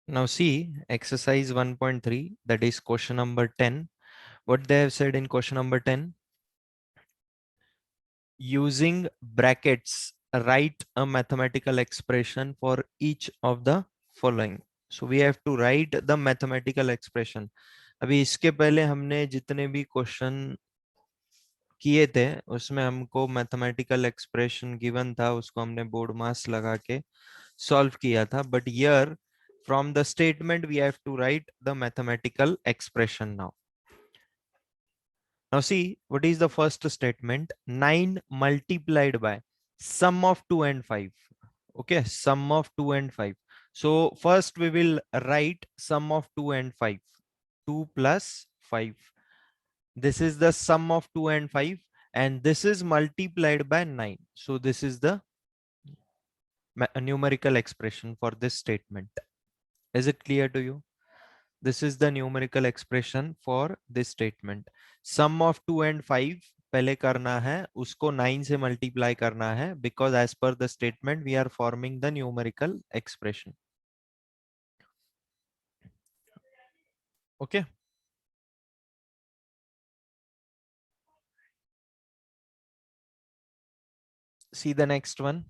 Now see exercise 1.3, that is question number 10. What they have said in question number 10, using brackets, write a mathematical expression for each of the following. So we have to write the mathematical expression. अभी इसके पहले हमने जितने भी question किए थे उसमें हमको मैथमेटिकल एक्सप्रेशन गिवन था, उसको हमने बोर्ड मास लगा के सॉल्व किया था. But here from the statement we have to write the mathematical expression now. Now see, what is the first statement? 9 multiplied by sum of 2 and 5. Okay, sum of 2 and 5. So first we will write sum of 2 and 5. 2 plus 5. This is the sum of 2 and 5, and this is multiplied by 9. So this is the numerical expression for this statement. Is it clear to you? This is the numerical expression for this statement. Sum of 2 and 5 पहले करना है, उसको 9 से multiply करना है, because as per the statement we are forming the numerical expression. Okay. See the next one.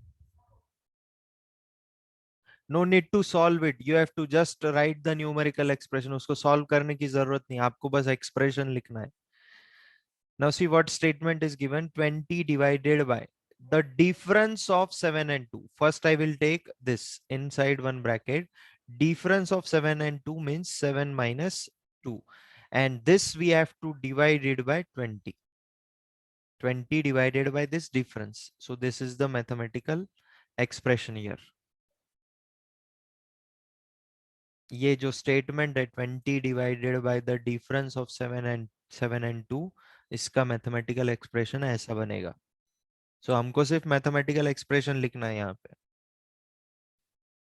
No need to solve it. You have to just write the numerical expression. उसको solve करने की जरूरत नहीं, आपको बस expression लिखना है. Now see what statement is given. 20 divided by the difference of 7 and 2. First I will take this inside one bracket. Difference of 7 and 2 means 7 minus 2. And this we have to divide it by 20. 20 divided by this difference. So this is the mathematical expression here. ये जो statement है 20 divided by the difference of 7 and 2, इसका mathematical expression ऐसा बनेगा. So हमको सिर्फ mathematical expression लिखना है यहाँ पे.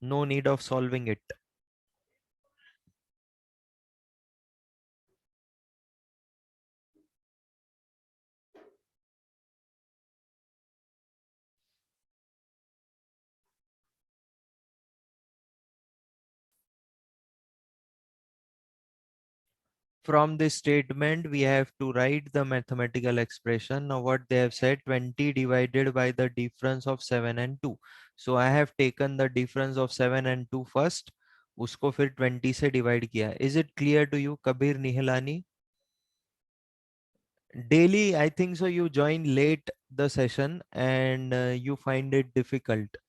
No need of solving it. From this statement we have to write the mathematical expression. Now what they have said, 20 divided by the difference of 7 and 2. So I have taken the difference of 7 and 2 first, उसको फिर 20 से divide किया. Is it clear to you, Kabir Nihalani? Daily I think so you join late the session and you find it difficult,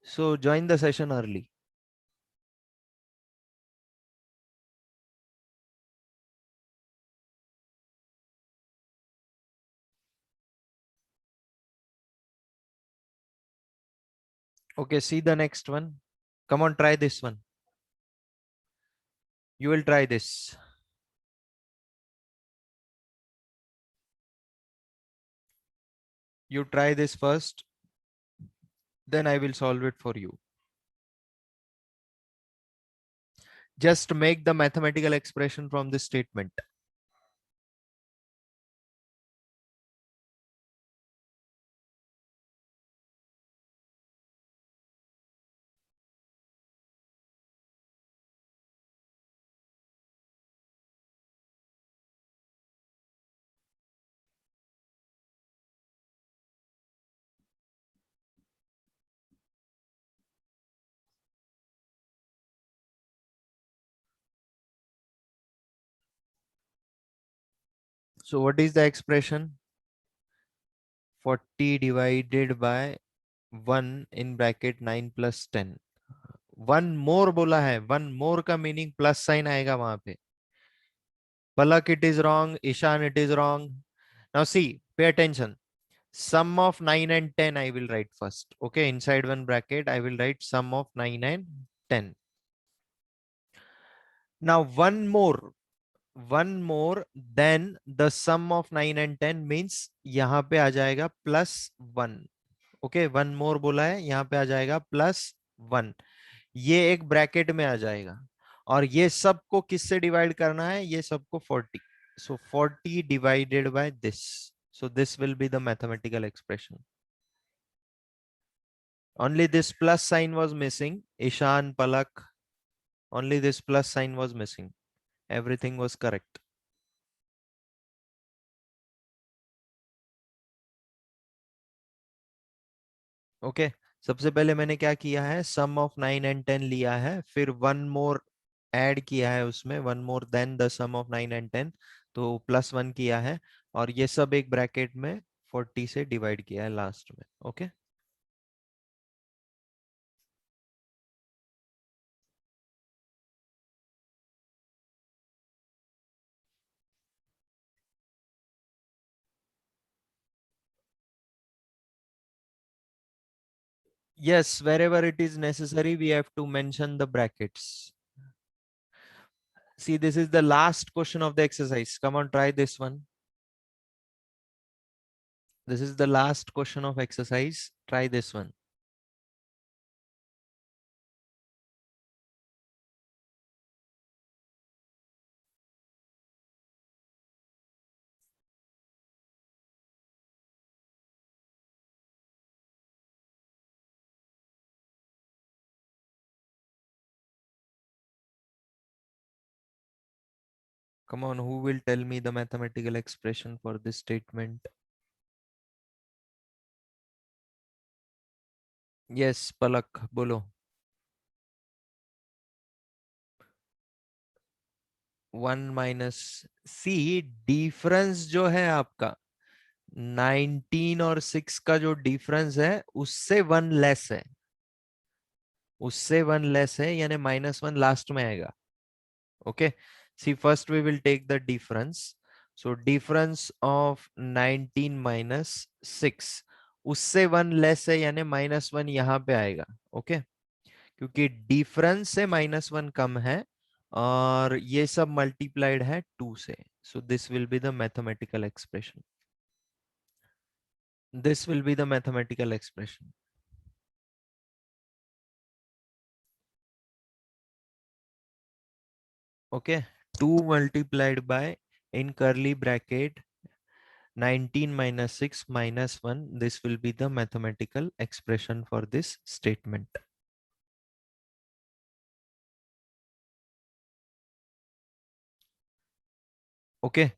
so join the session early. Okay, see the next one. Come on, try this one. You will try this. You try this first, then I will solve it for you. Just make the mathematical expression from this statement. So what is the expression? 40 divided by 1 in bracket 9 plus 10. One more बोला है, one more का meaning plus sign आएगा वहां पे. Palak, it is wrong. Ishan, it is wrong. Now see, pay attention. Sum of 9 and 10 I will write first. Okay, inside one bracket I will write sum of 9 and 10. Now one more then the sum of 9 and 10 means यहाँ पे आ जाएगा plus 1. Okay, one more बोला है, यहाँ पे आ जाएगा plus 1. ये एक ब्रैकेट में आ जाएगा और ये सबको किससे डिवाइड करना है, ये सबको 40. सो 40 divided by this. So this will be the mathematical expression. Only this plus sign was missing. Ishan, Palak. only this plus sign was missing, everything was correct. Okay सबसे पहले मैंने क्या किया है, सम ऑफ 9 and 10 लिया है, फिर वन मोर ऐड किया है उसमें, one more then the sum of 9 and 10, तो +1 किया है, और ये सब एक ब्रैकेट में 40 से डिवाइड किया है लास्ट में. Okay yes, wherever it is necessary we have to mention the brackets. See, this is the last question of the exercise. Come on, try this one. This is the last question of exercise. Try this one. Come on, who will tell me the mathematical expression for this statement? Yes, Palak, bolo. 1 minus C, difference जो है आपका 19 और 6 का जो difference है उससे 1 less है, उससे 1 लेस है, यानी -1 लास्ट में आएगा. Okay see first we will take the difference. So difference of 19 minus 6, उससे 1 लेस है, यानी -1 यहाँ पे आएगा. ओके क्योंकि डिफरेंस से -1 कम है, और ये सब मल्टीप्लाइड है 2 से. So this will be the mathematical expression. This will be the mathematical expression. Okay, 2 multiplied by, in curly bracket, 19 minus 6 minus 1. This will be the mathematical expression for this statement. Okay,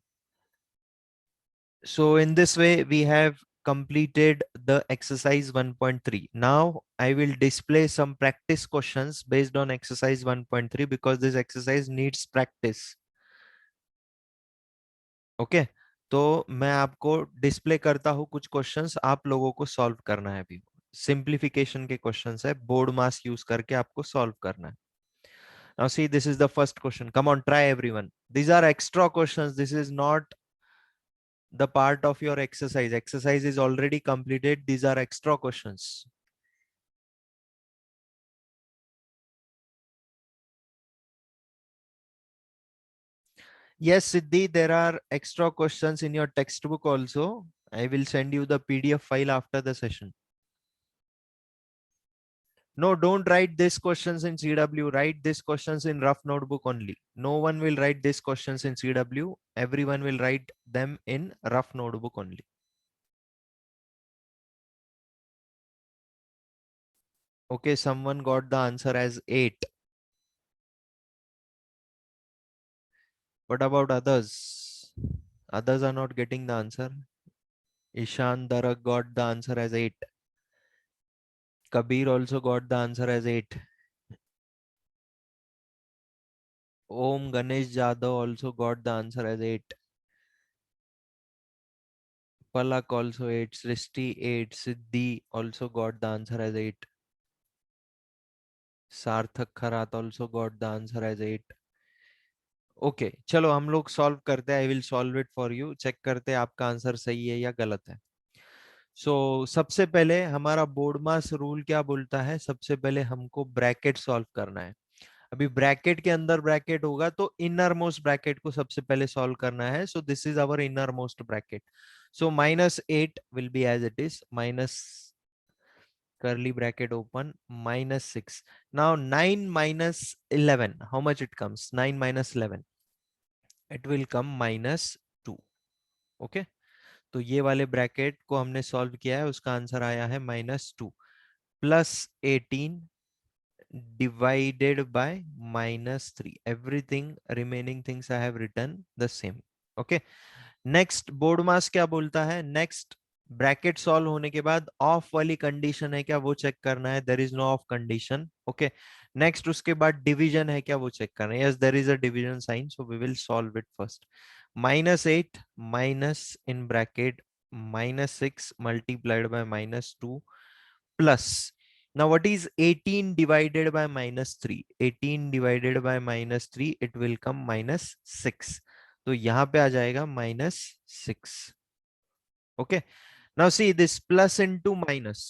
so in this way we have completed the exercise 1.3. Now I will display some practice questions based on exercise 1.3 because this exercise needs practice. Okay तो मैं आपको display करता हूं कुछ questions, आप लोगों को solve करना है. अभी सिंप्लीफिकेशन के क्वेश्चंस है, बोर्ड मास यूज करके आपको सॉल्व करना है. Now see this is the first question. Come on, try everyone. These are extra questions, this is not the part of your exercise. Exercise is already completed, these are extra questions. Yes Siddhi, there are extra questions in your textbook also. I will send you the PDF file after the session. No, don't write these questions in CW. Write these questions in rough notebook only. No one will write these questions in CW. Everyone will write them in rough notebook only. Okay, someone got the answer as 8. What about others? Others are not getting the answer. Ishan Darak got the answer as 8. Kabir also got the answer as 8. Om Ganesh Jadhav also got the answer as 8. Palak also 8. Srishti 8. Siddhi also got the answer as 8. Sarthak Kharat also got the answer as 8. ओके चलो हम लोग solve करते हैं. I will solve it for you. Check करते हैं आपका answer सही है या गलत है. सबसे पहले हमारा बोर्ड मास रूल क्या बोलता है, सबसे पहले हमको ब्रैकेट सॉल्व करना है. अभी ब्रैकेट के अंदर ब्रैकेट होगा तो इनर मोस्ट ब्रैकेट को सबसे पहले सॉल्व करना है. So this is our inner most bracket. So -8 will be as it is, minus curly bracket open, -6. Now 9 minus 11, how much it comes? 9 minus 11, it will come -2. Okay तो ये वाले bracket को हमने सॉल्व किया है, उसका आंसर आया है -2. +18 divided by -3. Everything remaining things I have written the same. Okay. Next board mass क्या बोलता है? नेक्स्ट ब्रैकेट सॉल्व होने के बाद ऑफ वाली कंडीशन है क्या वो चेक करना है. There is no of condition. Okay. Next उसके बाद डिवीजन है क्या वो चेक करना है. Yes, there is a division sign, so we will solve it first. -8 minus in bracket -6 multiplied by -2 plus. Now what is 18 divided by -3? 18 divided by -3, it will come -6. तो यहां पे आ जाएगा -6. Okay. Now see this plus into minus,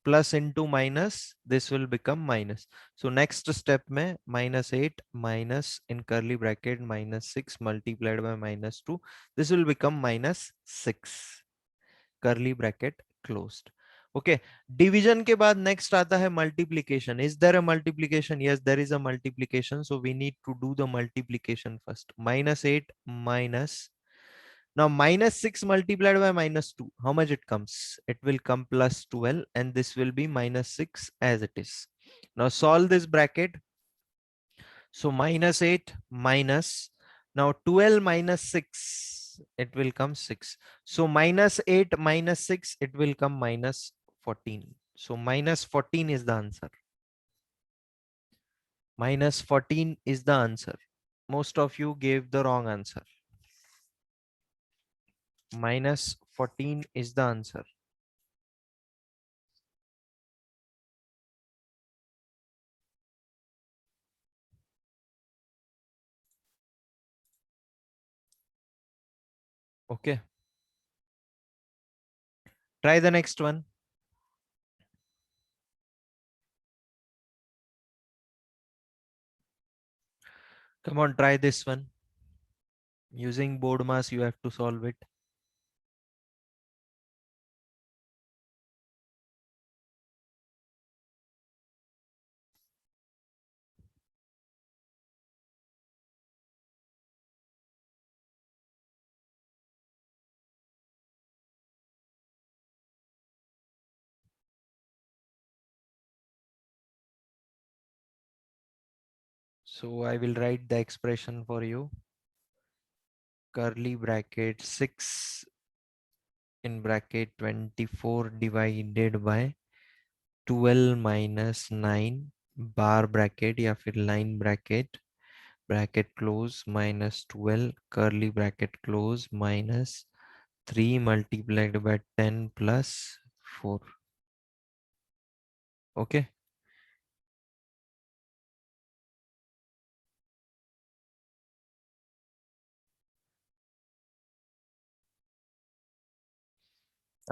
plus into minus, this will become minus. So next step में -8 minus इन करली bracket -6 multiplied by -2, this will become -6 करली bracket closed. Okay. Division के बाद next आता है multiplication. Is there a multiplication? Yes, there is a multiplication, so we need to do the multiplication first. -8 minus, now -6 multiplied by -2, how much it comes? It will come +12, and this will be -6 as it is. Now solve this bracket. So -8 minus, now 12 minus 6, it will come 6. So -8 minus 6, it will come -14. So -14 is the answer. -14 is the answer. Most of you gave the wrong answer. -14 is the answer. Okay. Try the next one. Come on, try this one. Using board mass, you have to solve it. So I will write the expression for you. Curly bracket 6 in bracket 24 divided by 12 minus 9 bar bracket या फिर line bracket, bracket close minus 12 curly bracket close minus 3 multiplied by 10 plus 4. Okay.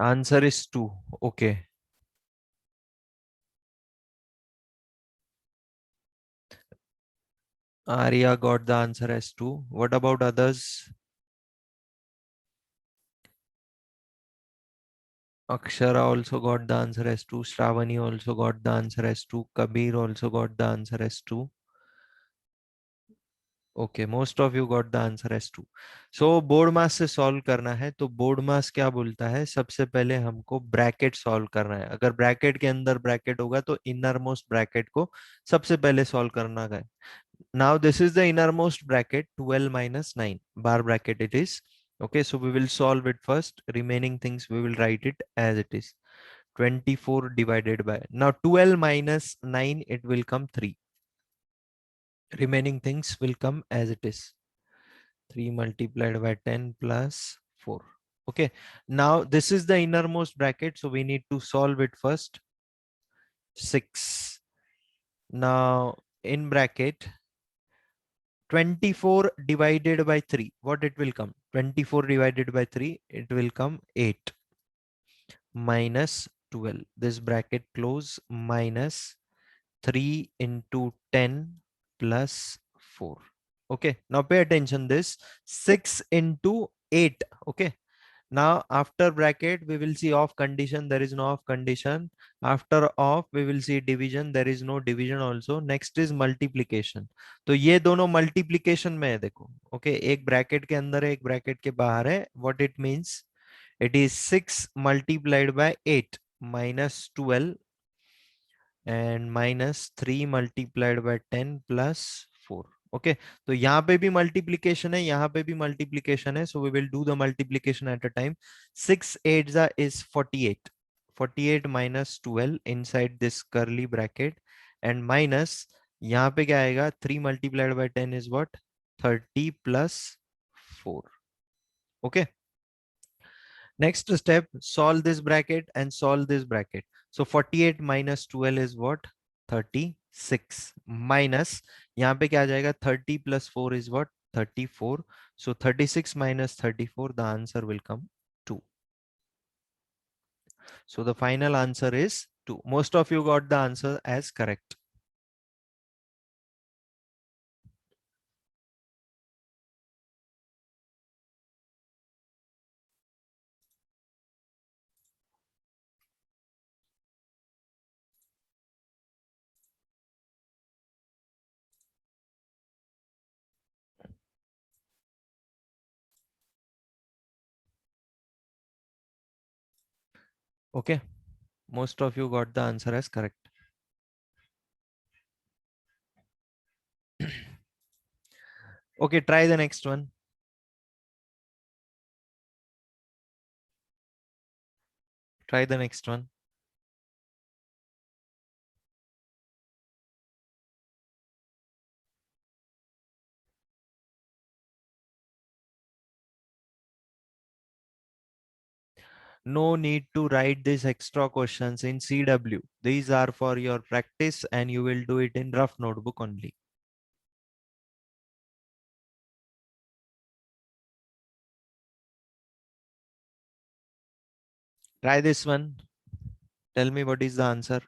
Answer is 2. Okay. Arya got the answer as 2. What about others? Akshara also got the answer as 2. Shravani also got the answer as 2. Kabir also got the answer as 2. Okay, most of you got the answer as 2. So board mass से solve करना है तो board mass क्या बोलता है? सबसे पहले हमको ब्रैकेट सॉल्व करना है. अगर ब्रैकेट के अंदर ब्रैकेट होगा तो इनर मोस्ट ब्रैकेट को सबसे पहले सॉल्व करना है. Now this is the innermost bracket, 12 minus 9 bar bracket it is. Okay, so we will solve it first. Remaining things we will write it as it is. 24 divided by, now 12 minus 9, it will come 3. Remaining things will come as it is. 3 multiplied by 10 plus 4. Okay, now this is the innermost bracket, so we need to solve it first. 6. Now in bracket 24 divided by 3, what it will come? 24 divided by 3, it will come 8 minus 12. This bracket close minus 3 into 10 plus 4. Okay, now pay attention this. 6 into 8. Okay, now after bracket we will see off condition, there is no off condition. After off we will see division, there is no division also. Next is multiplication. तो ये दोनों multiplication में है देखो. Okay, एक bracket के अंदर है, एक bracket के बाहर है. What it means? It is 6 multiplied by 8 minus 12. and minus 3 multiplied by 10 plus 4. Okay, तो यहाँ पे भी मल्टीप्लीकेशन है, यहाँ पे भी मल्टीप्लीकेशन है, so we will do the multiplication at a time. 6 8 is 48. 48 minus 12 inside this curly bracket and minus यहाँ पे क्या आएगा, 3 multiplied by 10 is what, 30 plus 4. Okay, next step, solve this bracket and solve this bracket. So 48 minus 12 is what, 36 minus यहाँ पे क्या आ जाएगा, 30 plus 4 is what, 34. So 36 minus 34, the answer will come 2. So the final answer is 2. Most of you got the answer as correct. Okay, most of you got the answer as correct. Okay, try the next one. Try the next one. No need to write these extra questions in CW. These are for your practice and you will do it in rough notebook only. Try this one. Tell me what is the answer.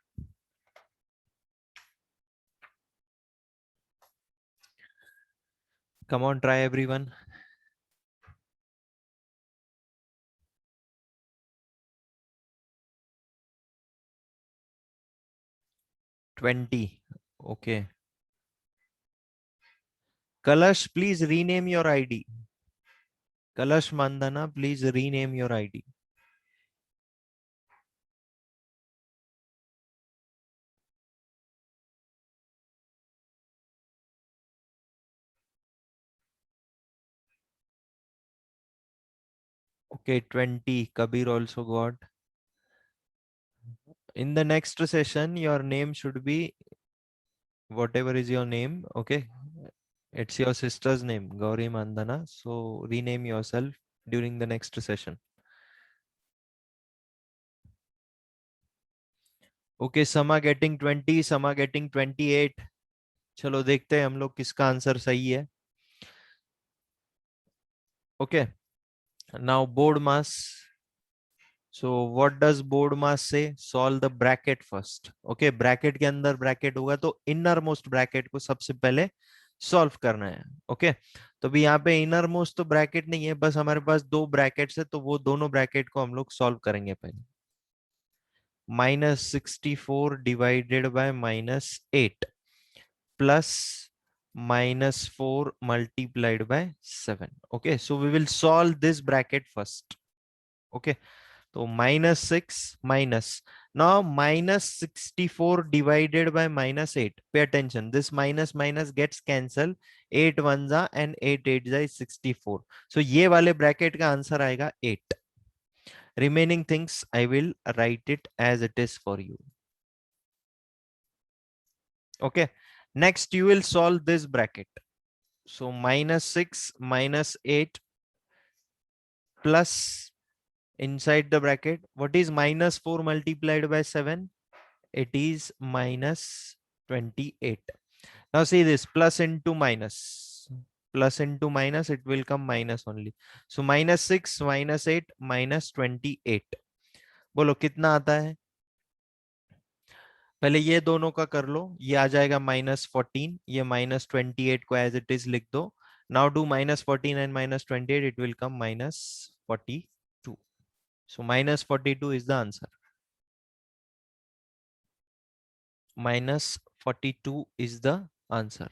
Come on, try everyone. 20. Okay. Kalash, please rename your ID. Kalash Mandana, please rename your ID. Okay, 20. Kabir also got. In the next session, your name should be whatever is your name. Okay. It's your sister's name, Gauri Mandana. So rename yourself during the next session. Okay, Sama getting 20, Sama getting 28. चलो देखते हैं हम लोग किसका answer सही है. Okay, now board mass. So what does board mass say? Solve the bracket first. Okay, bracket के अंदर bracket होगा तो inner most bracket को सबसे पहले solve करना है. Okay, तो अभी यहाँ पे inner most तो bracket नहीं है, बस हमारे पास दो brackets है, तो वो दोनों bracket को हम लोग solve करेंगे पहले. -64 divided by -8 plus -4 multiplied by 7. Okay, so we will solve this bracket first. Okay, so -6 minus. Now -64 divided by -8. Pay attention. This minus minus gets cancelled. 8 ones are and 8 8s is 64. So ये वाले bracket का answer आएगा 8. Remaining things I will write it as it is for you. Okay. Next you will solve this bracket. So -6 -8 plus inside the bracket. What is -4 multiplied by 7? It is -28. Now see this, plus into minus. Plus into minus, it will come minus only. So -6 -8 -28. बोलो कितना आता है? पहले ये दोनों का कर लो. ये आ जाएगा -14. ये -28 को एज इट इज लिख दो. Now do -14 and -28, it will come -42. So -42 is the answer. -42 is the answer.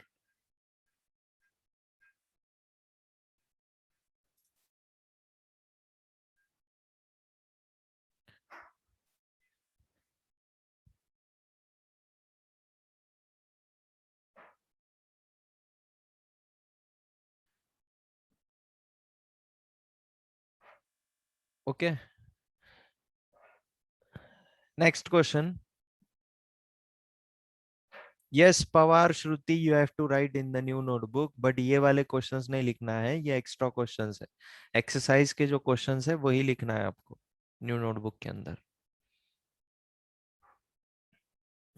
Okay. Next question. Yes, Pawar Shruti, you have to write in the new notebook, but ये वाले questions नहीं लिखना है, ये extra questions है. Exercise के जो questions है वही लिखना है आपको न्यू नोटबुक के अंदर.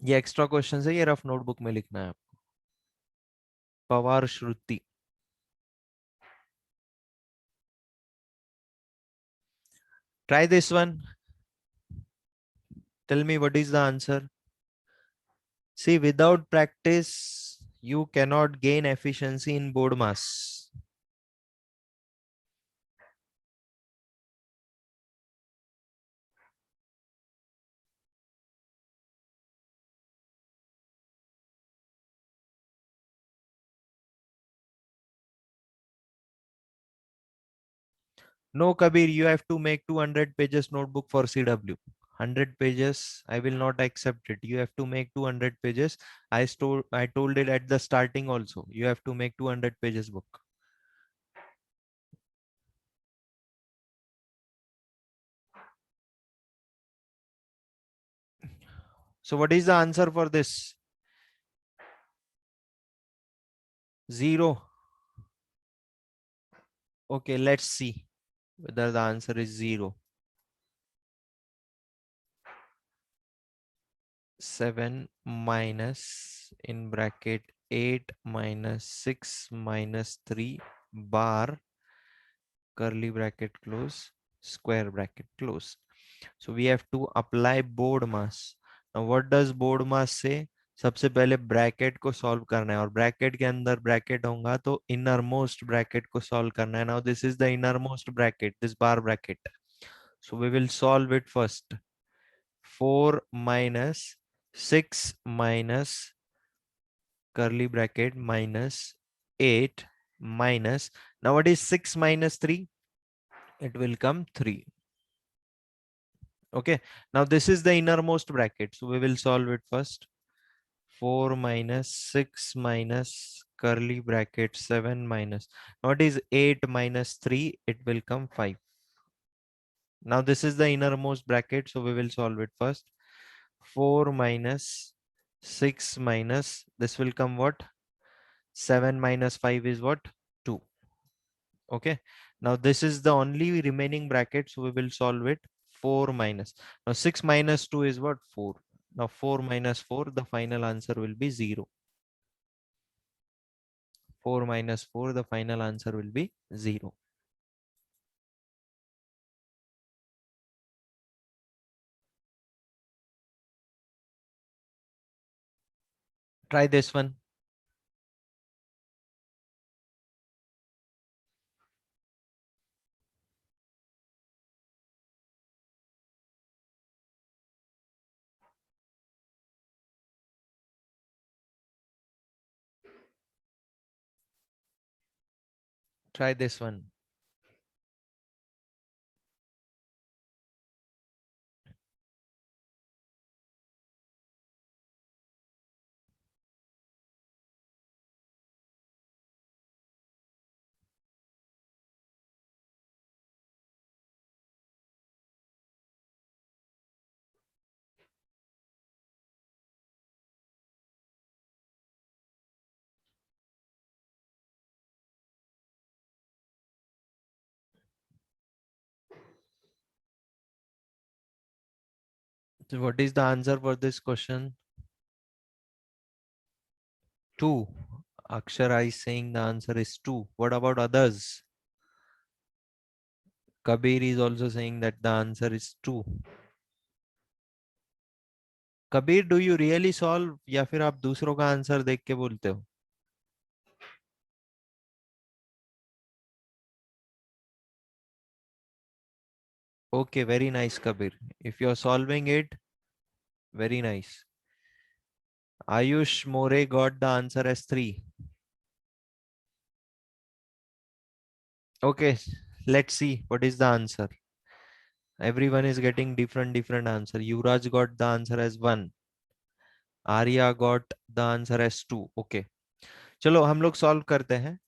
ये एक्स्ट्रा क्वेश्चंस है, ये रफ नोटबुक में लिखना है आपको. पवार श्रुति. Try this one. Tell me what is the answer. See, without practice, you cannot gain efficiency in board mass. No, Kabir, you have to make 200 pages notebook for CW. 100 pages, I will not accept it. You have to make 200 pages. I told it at the starting also. You have to make 200 pages book. So what is the answer for this? 0. Okay, let's see whether the answer is 0. 7 minus in bracket 8 minus 6 minus 3 bar curly bracket close square bracket close. So we have to apply board mass. Now what does board mass say? सबसे पहले bracket को solve करना है और bracket के अंदर bracket होगा तो इनर मोस्ट ब्रैकेट को सॉल्व करना है. Now this is the inner most bracket, this bar bracket. So we will solve it first. 4 minus 6 minus curly bracket minus 8 minus, now what is 6 minus 3? It will come 3. Okay, now this is the innermost bracket, so we will solve it first. 4 minus 6 minus curly bracket 7 minus, now what is 8 minus 3? It will come 5. Now this is the innermost bracket, so we will solve it first. 4 minus 6 minus, this will come what? 7 minus 5 is what? 2. Okay, now this is the only remaining bracket, so we will solve it. 4 minus, now 6 minus 2 is what? 4. Now 4 minus 4, the final answer will be 0. 4 minus 4, the final answer will be 0. Try this one. Try this one. So what is the answer for this question? 2. Akshara is saying the answer is 2. What about others? Kabir is also saying that the answer is 2. Kabir, do you really solve या फिर आप दूसरों का answer देख के बोलते हो? Okay, very nice, Kabir. If you're solving it, very nice. Ayush More got the answer as 3. Okay, let's see what is the answer. Everyone is getting different answer. Yuvraj got the answer as 1. Arya got the answer as 2. Okay. चलो हम लोग solve करते हैं.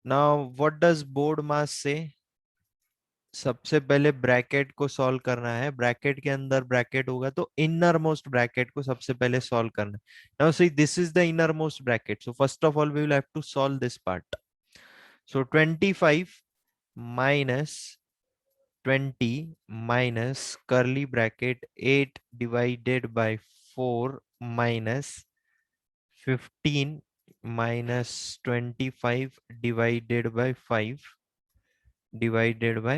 Now, what does board mass say? सबसे पहले bracket को solve करना है, ब्रैकेट के अंदर ब्रैकेट होगा तो इनर मोस्ट ब्रैकेट को सबसे पहले सॉल्व करना है। Now see this is the inner most bracket, so first of all we will have to solve this part. So 25 minus 20 minus curly bracket 8 divided by 4 minus 15 minus 25 divided by 5 divided by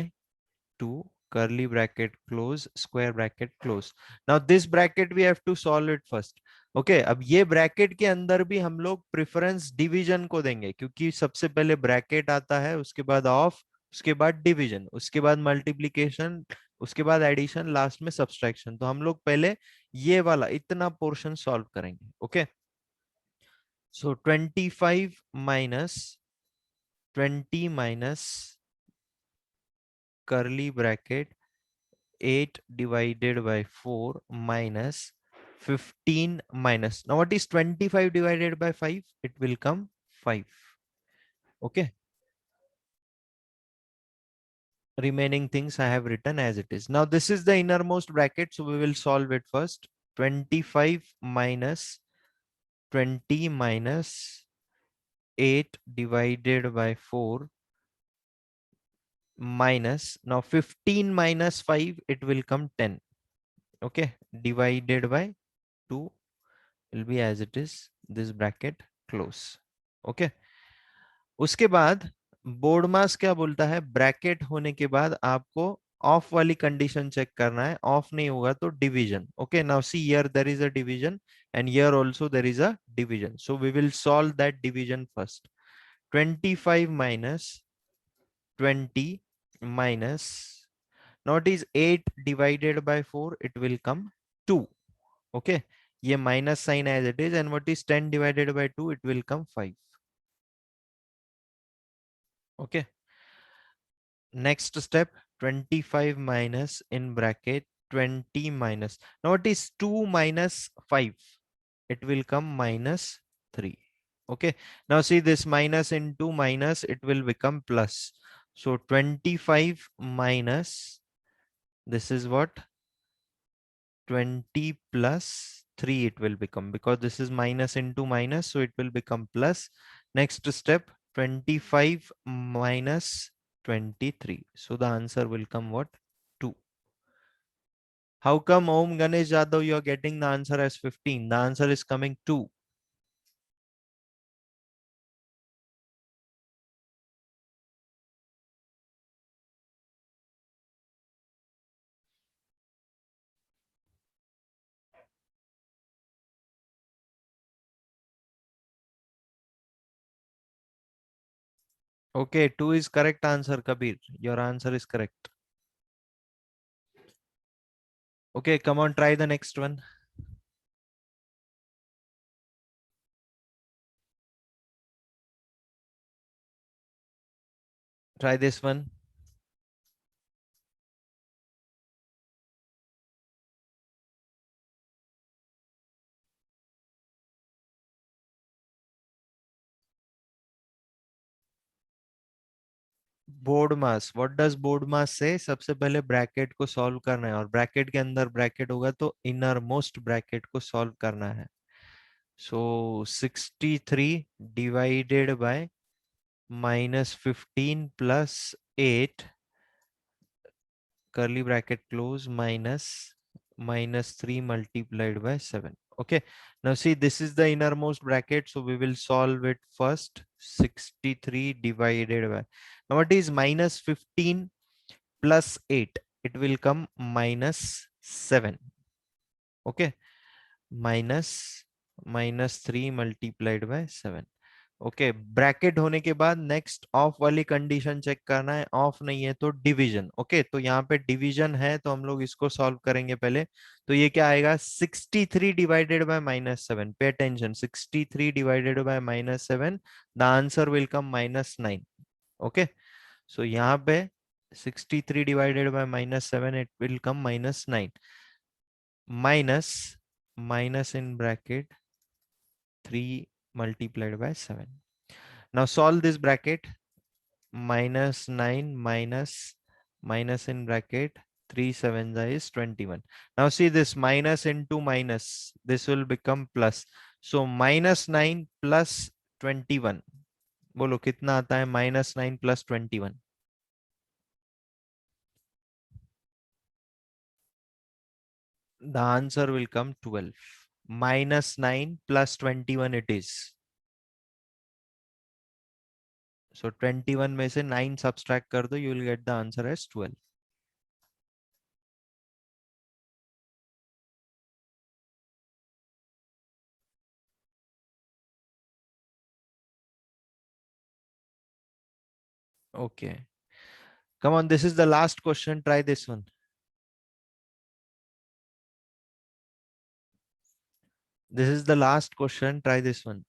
2 curly bracket close square bracket close. Now this bracket we have to solve it first. Okay, अब ये bracket के अंदर भी हम लोग preference division को देंगे, क्योंकि सबसे पहले ब्रैकेट आता है, उसके बाद ऑफ, उसके बाद डिवीजन, उसके बाद मल्टीप्लीकेशन, उसके बाद एडिशन, लास्ट में सब्सट्रैक्शन। तो हम लोग पहले ये वाला इतना पोर्शन सॉल्व करेंगे। Okay, so 25 minus 20 minus curly bracket 8 divided by 4 minus 15 minus. Now what is 25 divided by 5? It will come 5. Okay. Remaining things I have written as it is. Now this is the innermost bracket, so we will solve it first. 25 minus 20 minus 8 divided by 4 minus, now 15 minus 5, it will come 10. Okay, divided by 2 will be as it is, this bracket close. Okay, उसके बाद board mass क्या बोलता है, bracket होने के बाद आपको of वाली कंडीशन चेक करना है, ऑफ नहीं होगा तो division. Okay, now see here there is a division and here also there is a division, so we will solve that division first. 25 minus 20 minus, now it is 8 divided by 4, it will come 2. Okay, ये minus sign as it is, and what is 10 divided by 2, it will come 5. Okay, next step, 25 minus in bracket 20 minus, now it is 2 minus 5, it will come minus 3. Okay, now see this minus into minus, it will become plus, so 25 minus, this is what, 20 plus 3 it will become, because this is minus into minus, so it will become plus. Next step, 25 minus 23, so the answer will come what, 2. How come Om Ganesh Jadhav you are getting the answer as 15? The answer is coming 2. Okay, 2 is correct answer, Kabir. Your answer is correct. Okay, come on, try the next one. Try this one. Board mass, what does board mass say, सबसे पहले bracket को solve करना है, और bracket के अंदर bracket होगा तो इनर मोस्ट ब्रैकेट को सॉल्व करना है। सो 63 divided by minus 15 plus 8 curly bracket close minus minus 3 multiplied by 7. Okay, now see this is the innermost bracket, so we will solve it first. 63 divided by, now what is minus 15 plus 8, it will come minus 7. Okay, minus minus 3 multiplied by 7. Okay, bracket होने के बाद next of वाली condition check करना है, of नहीं है तो division. Okay, तो यहाँ पे डिवीजन है तो हम लोग इसको सॉल्व करेंगे पहले। तो ये क्या आएगा, 63 divided by minus 7, pay attention, 63 divided by minus 7, the answer will come minus 9। Okay, so यहाँ पे 63 divided by minus 7, it will come minus 9, minus in इन ब्रैकेट 3 multiplied by 7. Now solve this bracket, minus 9 minus minus in bracket 3 7 is 21. Now see this minus into minus, this will become plus. So -9 plus 21, बोलो कितना आता है? -9 plus 21. The answer will come 12. -9 plus 21 it is. So 21 में से 9 subtract कर दो, you will get the answer as 12. Okay. Come on, this is the last question. Try this one. This is the last question. Try this one.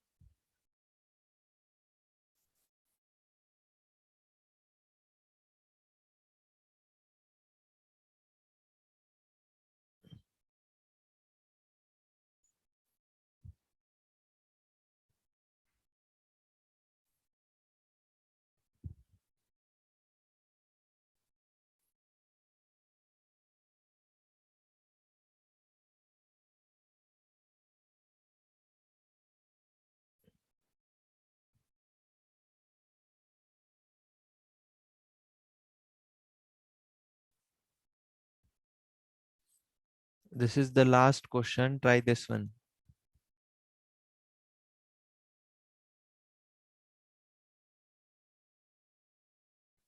This is the last question. Try this one.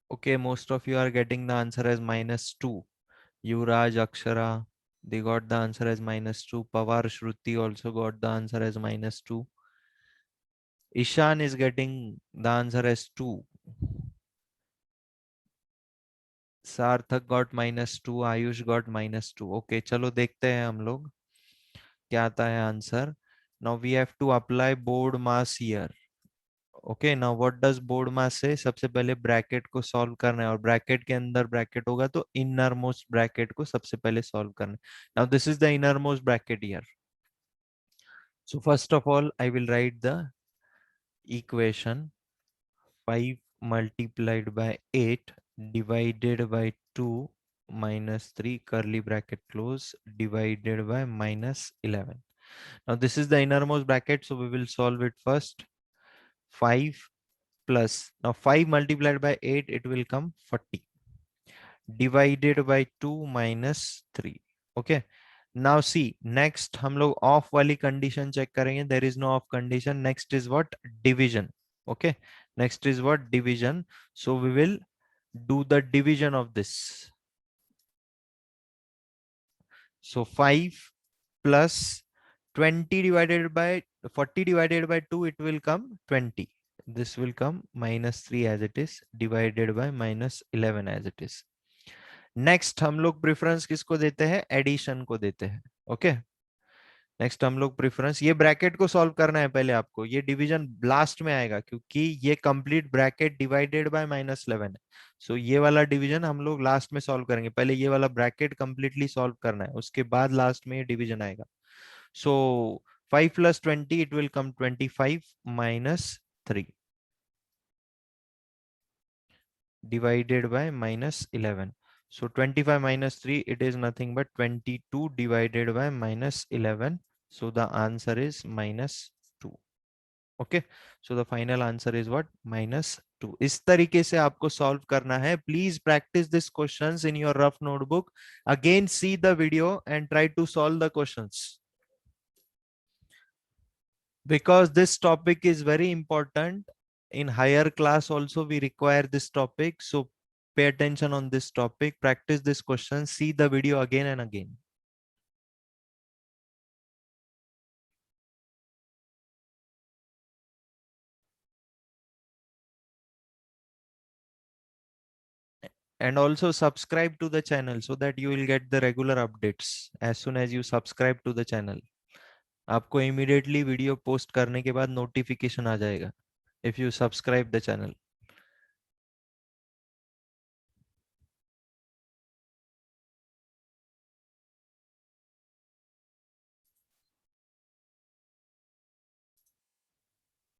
Okay, most of you are getting the answer as -2. Yuvraj, Akshara, they got the answer as -2. Pawar, Shruti also got the answer as -2. Ishan is getting the answer as 2. सार्थक got -2. Ayush got -2. Okay, चलो देखते हैं हम लोग क्या आता है answer. Now we have to apply board mass here. Okay, now what does board mass say? सबसे पहले ब्रैकेट को सॉल्व करना है, और ब्रैकेट के अंदर ब्रैकेट होगा तो इनर मोस्ट ब्रैकेट को सबसे पहले सॉल्व करना है. Now this is the innermost bracket here. So first of all, I will write the equation. 5 multiplied by 8 divided by 2 minus 3 curly bracket close divided by -11. Now this is the innermost bracket, so we will solve it first. 5 plus, now 5 multiplied by 8, it will come 40, divided by 2 minus 3. Okay, now see, next हम लोग of वाली condition check करेंगे. there is no off condition. Next is what? Division. Okay, next is what? Division. So we will do the division of this. So 5 plus 20 divided by 40 divided by 2, it will come 20. This will come -3 as it is, divided by -11 as it is. Next हम लोग preference किसको देते हैं? Addition को देते हैं. Okay, next हम लोग प्रेफरेंस, ये ब्रैकेट को सॉल्व करना है पहले आपको. ये डिवीजन लास्ट में आएगा क्योंकि ये कंप्लीट ब्रैकेट डिवाइडेड बाय -11 है. सो ये वाला डिवीजन हम लोग लास्ट में सॉल्व करेंगे. पहले ये वाला ब्रैकेट कंप्लीटली सॉल्व करना है, उसके बाद लास्ट में ये डिवीजन आएगा. सो 5 plus 20, it will come 25 minus 3 divided by -11. So 25 minus 3, it is nothing but 22 divided by -11. So the answer is -2. Okay, so the final answer is what? -2. इस तरीके से आपको सॉल्व करना है. Please practise this questions in your rough notebook. Again see the video and try to solve the questions, because this topic is very important. In higher class also we require this topic, so pay attention on this topic, practice this question, see the video again and again. And also subscribe to the channel so that you will get the regular updates as soon as you subscribe to the channel. आपको immediately video post करने के बाद notification आ जाएगा if you subscribe the channel.